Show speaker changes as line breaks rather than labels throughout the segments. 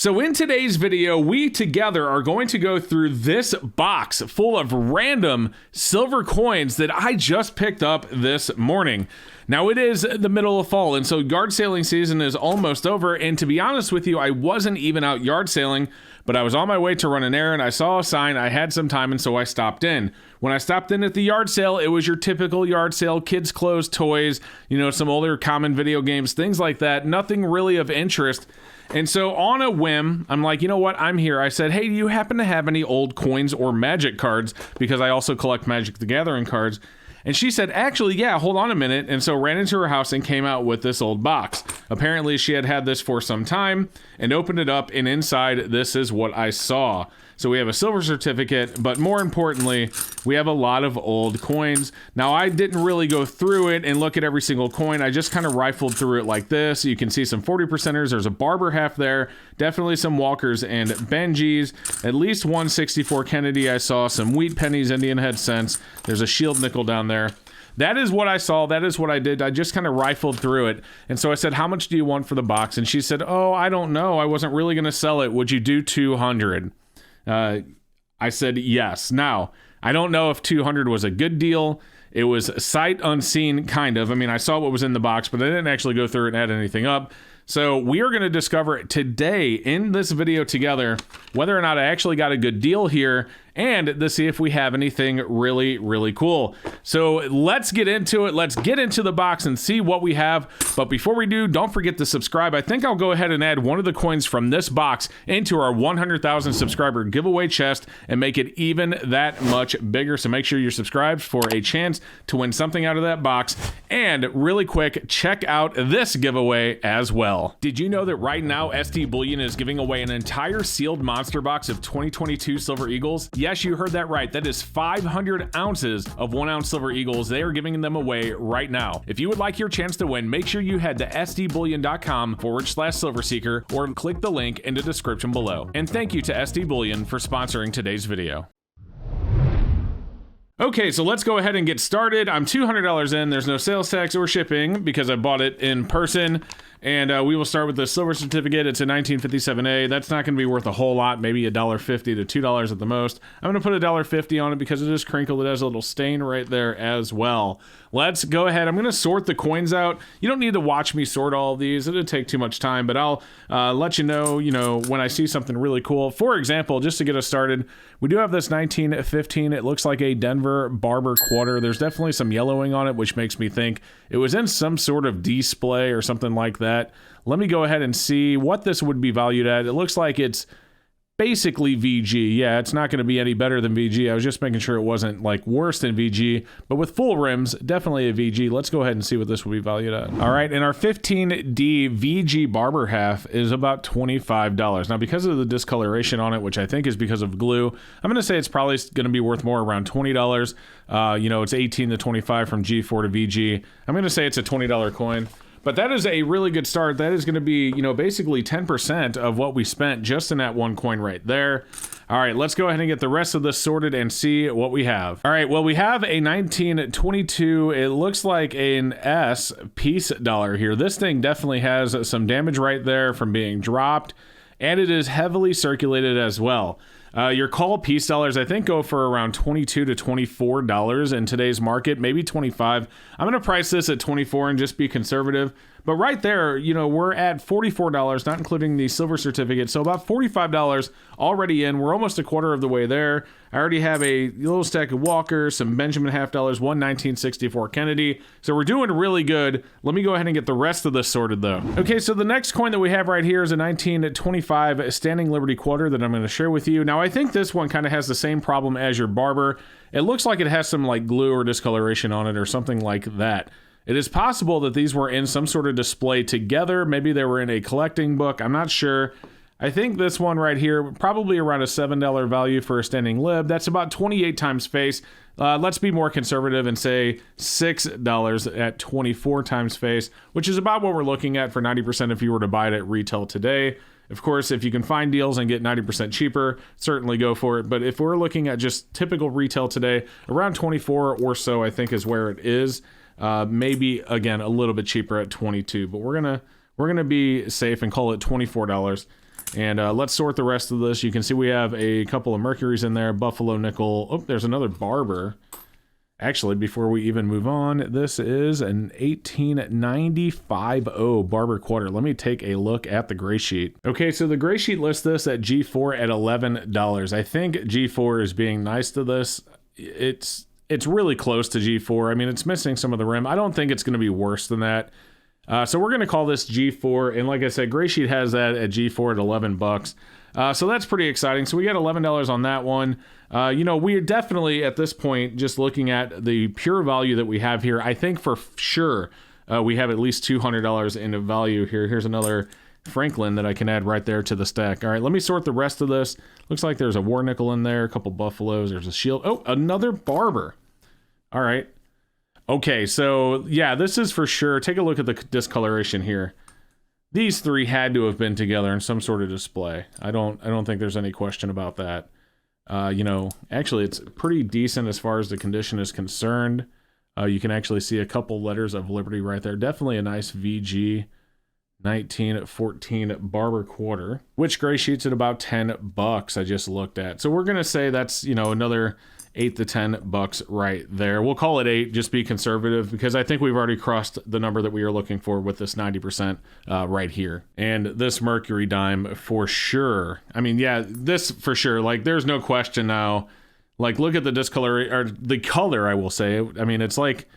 So in today's video, we together are going to go through this box full of random silver coins that I just picked up this morning. Now it is the middle of fall, and so yard sailing season is almost over, and to be honest with you, I wasn't even out yard sailing, but I was on my way to run an errand. I saw a sign, I had some time, and so I stopped in. When I stopped in at the yard sale, it was your typical yard sale, kids' clothes, toys, you know, some older common video games, things like that, nothing really of interest. And so on a whim, I'm like, you know what, I'm here. I said, hey, do you happen to have any old coins or magic cards? Because I also collect Magic the Gathering cards. And she said, actually, yeah, hold on a minute. And so ran into her house and came out with this old box. Apparently, she had had this for some time and opened it up. And inside, this is what I saw. So we have a silver certificate, but more importantly, we have a lot of old coins. Now, I didn't really go through it and look at every single coin. I just kind of rifled through it like this. You can see some 40%ers. There's a Barber half there. Definitely some Walkers and Benjis. At least one 64 Kennedy. I saw some Wheat Pennies, Indian Head Cents. There's a Shield Nickel down there. That is what I saw. That is what I did. I just kind of rifled through it. And so I said, how much do you want for the box? And she said, oh, I don't know. I wasn't really going to sell it. Would you do 200? I said yes. Now, I don't know if 200 was a good deal. It was sight unseen, kind of. I mean, I saw what was in the box, but I didn't actually go through it and add anything up. So we are going to discover today in this video together whether or not I actually got a good deal here and to see if we have anything really, really cool. So let's get into it. Let's get into the box and see what we have. But before we do, don't forget to subscribe. I think I'll go ahead and add one of the coins from this box into our 100,000 subscriber giveaway chest and make it even that much bigger. So make sure you're subscribed for a chance to win something out of that box. And really quick, check out this giveaway as well. Did you know that right now SD Bullion is giving away an entire sealed monster box of 2022 Silver Eagles? Yes, you heard that right. That is 500 ounces of 1 ounce Silver Eagles. They are giving them away right now. If you would like your chance to win, make sure you head to sdbullion.com/silverseeker or click the link in the description below. And thank you to SD Bullion for sponsoring today's video. Okay, so let's go ahead and get started. I'm $200 in. There's no sales tax or shipping because I bought it in person. And we will start with the silver certificate. It's a 1957A. That's not going to be worth a whole lot, maybe $1.50 to $2 at the most. I'm going to put $1.50 on it because it is crinkled. It has a little stain right there as well. Let's go ahead. I'm going to sort the coins out. You don't need to watch me sort all of these. It'll take too much time, but I'll let you know, when I see something really cool. For example, just to get us started, we do have this 1915. It looks like a Denver Barber quarter. There's definitely some yellowing on it, which makes me think it was in some sort of display or something like that. Let me go ahead and see what this would be valued at. It looks like it's basically VG. Yeah, it's not going to be any better than VG. I was just making sure it wasn't like worse than VG, but with full rims, definitely a VG. Let's go ahead and see what this would be valued at. All right, and our 15D VG Barber half is about $25. Now, because of the discoloration on it, which I think is because of glue, I'm going to say it's probably going to be worth more, around $20. It's 18 to 25 from G4 to VG. I'm going to say it's a $20 coin. But that is a really good start. That is going to be, basically 10% of what we spent just in that one coin right there. All right, let's go ahead and get the rest of this sorted and see what we have. All right, well, we have a 1922. It looks like an S piece dollar here. This thing definitely has some damage right there from being dropped, and it is heavily circulated as well. Your call piece dollars, I think, go for around $22 to $24 in today's market, maybe 25. I'm going to price this at 24 and just be conservative. But right there, we're at $44, not including the silver certificate. So about $45 already in. We're almost a quarter of the way there. I already have a little stack of Walkers, some Benjamin half dollars, one 1964 Kennedy. So we're doing really good. Let me go ahead and get the rest of this sorted, though. Okay, so the next coin that we have right here is a 1925 Standing Liberty quarter that I'm going to share with you. Now, I think this one kind of has the same problem as your Barber. It looks like it has some like glue or discoloration on it or something like that. It is possible that these were in some sort of display together. Maybe they were in a collecting book. I'm not sure. I think this one right here, probably around a $7 value for a standing lib. That's about 28 times face. Let's be more conservative and say $6 at 24 times face, which is about what we're looking at for 90% if you were to buy it at retail today. Of course, if you can find deals and get 90% cheaper, certainly go for it. But if we're looking at just typical retail today, around 24 or so, I think is where it is. Maybe again a little bit cheaper at 22, but we're gonna be safe and call it $24. And let's sort the rest of this. You can see we have a couple of Mercuries in there, Buffalo Nickel. Oh, there's another Barber. Actually, before we even move on, this is an 1895 Barber quarter. Let me take a look at the gray sheet. Okay, so the gray sheet lists this at G4 at $11. I think G4 is being nice to this. It's really close to G4. I mean, it's missing some of the rim. I don't think it's going to be worse than that. So we're going to call this G4, and like I said, gray sheet has that at G4 at 11 bucks. So that's pretty exciting. So we got $11 on that one. You know, we are definitely at this point just looking at the pure value that we have here. I think for sure we have at least $200 in value here. Here's another Franklin that I can add right there to the stack. All right, let me sort the rest of this. Looks like there's a War Nickel in there, a couple Buffaloes, there's a Shield. Oh, another Barber. All right. Okay, so yeah, this is for sure. Take a look at the discoloration here. These three had to have been together in some sort of display. I don't think there's any question about that. You know, actually, it's pretty decent as far as the condition is concerned. You can actually see a couple letters of Liberty right there. Definitely a nice VG 1914 Barber quarter, which gray sheets at about 10 bucks I just looked at. So we're gonna say that's, you know, another 8 to 10 bucks right there. We'll call it 8, just be conservative, because I think we've already crossed the number that we are looking for with this 90% right here. And this Mercury dime for sure. I mean, yeah, this for sure. Like, there's no question now. Like, look at the discolor, or the color, I will say. I mean, it's like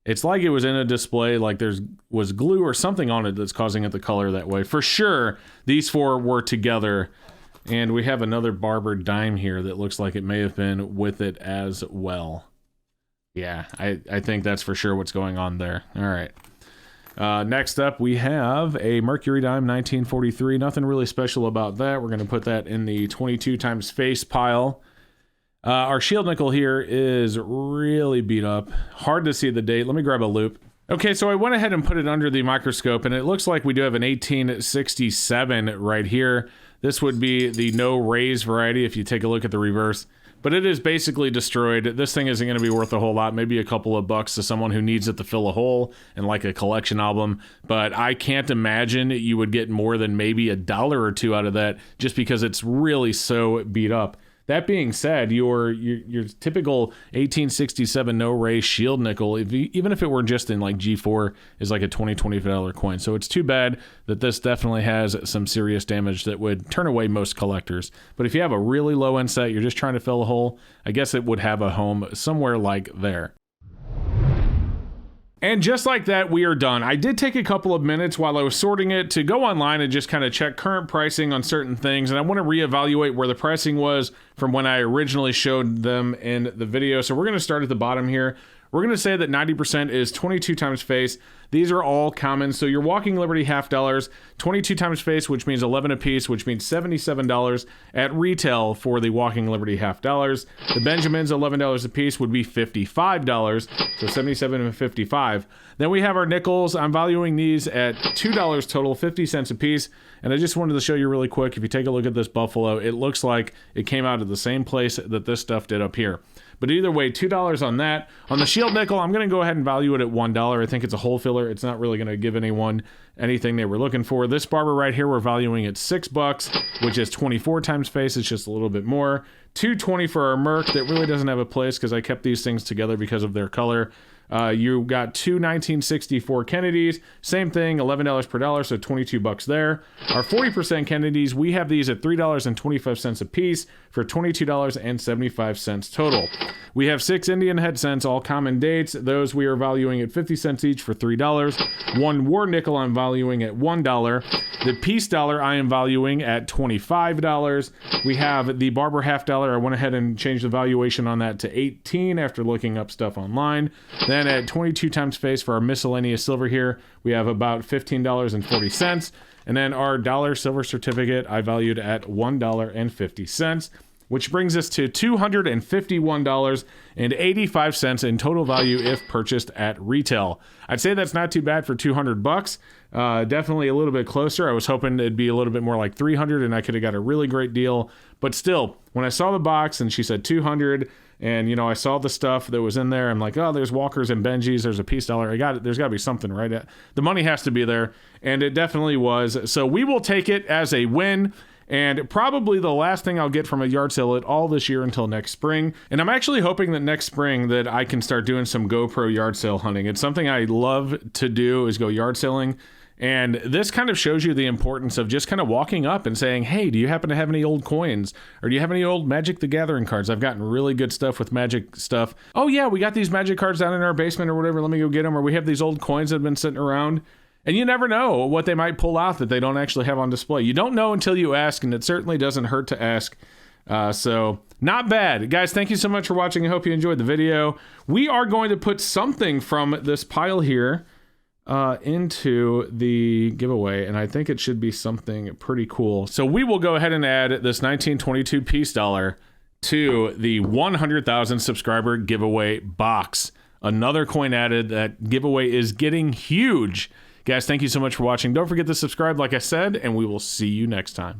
it was in a display, like was glue or something on it that's causing it to color that way. For sure, these four were together. And we have another Barber dime here that looks like it may have been with it as well. Yeah, I think that's for sure what's going on there. All right. Next up, we have a Mercury dime 1943. Nothing really special about that. We're going to put that in the 22 times face pile. Our Shield Nickel here is really beat up. Hard to see the date. Let me grab a loop. Okay, so I went ahead and put it under the microscope, and it looks like we do have an 1867 right here. This would be the no raise variety if you take a look at the reverse. But it is basically destroyed. This thing isn't going to be worth a whole lot, maybe a couple of bucks to someone who needs it to fill a hole and like a collection album. But I can't imagine you would get more than maybe $1 or $2 out of that, just because it's really so beat up. That being said, your typical 1867 no raise Shield Nickel, even if it were just in like G4, is like a $20-$25 coin. So it's too bad that this definitely has some serious damage that would turn away most collectors. But if you have a really low end set, you're just trying to fill a hole, I guess it would have a home somewhere like there. And just like that, we are done. I did take a couple of minutes while I was sorting it to go online and just kind of check current pricing on certain things. And I want to reevaluate where the pricing was from when I originally showed them in the video. So we're going to start at the bottom here. We're going to say that 90% is 22 times face. These are all common. So your Walking Liberty $half, 22 times face, which means 11 a piece, which means $77 at retail for the Walking Liberty $half. The Benjamins, $11 a piece, would be $55. So 77 and 55. Then we have our nickels. I'm valuing these at $2 total, 50 cents a piece. And I just wanted to show you really quick, if you take a look at this Buffalo, it looks like it came out of the same place that this stuff did up here. But either way, $2 on that. On the Shield Nickel, I'm going to go ahead and value it at $1. I think it's a hole filler. It's not really going to give anyone anything they were looking for. This Barber right here, we're valuing at $6, which is 24 times face. It's just a little bit more. $2.20 for our Merc that really doesn't have a place because I kept these things together because of their color. You got two 1964 Kennedys, same thing, $11 per dollar, so $22 there. Our 40% Kennedys, we have these at $3.25 a piece for $22.75 total. We have 6 Indian head cents, all common dates. Those we are valuing at 50 cents each for $3. One War Nickel I'm valuing at $1. The Peace Dollar I am valuing at $25. We have the Barber $half. I went ahead and changed the valuation on that to $18 after looking up stuff online. Then at 22 times face for our miscellaneous silver here, we have about $15.40. And then our dollar silver certificate I valued at $1.50, which brings us to $251.85 in total value if purchased at retail. I'd say that's not too bad for $200. Definitely a little bit closer. I was hoping it'd be a little bit more like $300 and I could have got a really great deal. But still, when I saw the box and she said $200, and, you know, I saw the stuff that was in there. I'm like, oh, there's Walkers and Benjis. There's a Peace Dollar. There's got to be something, right? The money has to be there. And it definitely was. So we will take it as a win. and probably the last thing I'll get from a yard sale at all this year until next spring. And I'm actually hoping that next spring that I can start doing some GoPro yard sale hunting. It's something I love to do, is go yard selling. And this kind of shows you the importance of just kind of walking up and saying, hey, do you happen to have any old coins? Or do you have any old Magic the Gathering cards? I've gotten really good stuff with Magic stuff. Oh yeah, we got these Magic cards down in our basement or whatever. Let me go get them. Or we have these old coins that have been sitting around. And you never know what they might pull out that they don't actually have on display. You don't know until you ask, and it certainly doesn't hurt to ask. So not bad. Guys, thank you so much for watching. I hope you enjoyed the video. We are going to put something from this pile here into the giveaway, and I think it should be something pretty cool. So we will go ahead and add this 1922 peace dollar to the 100,000 subscriber giveaway box. Another coin added. That giveaway is getting huge. Guys, thank you so much for watching. Don't forget to subscribe, like I said, and we will see you next time.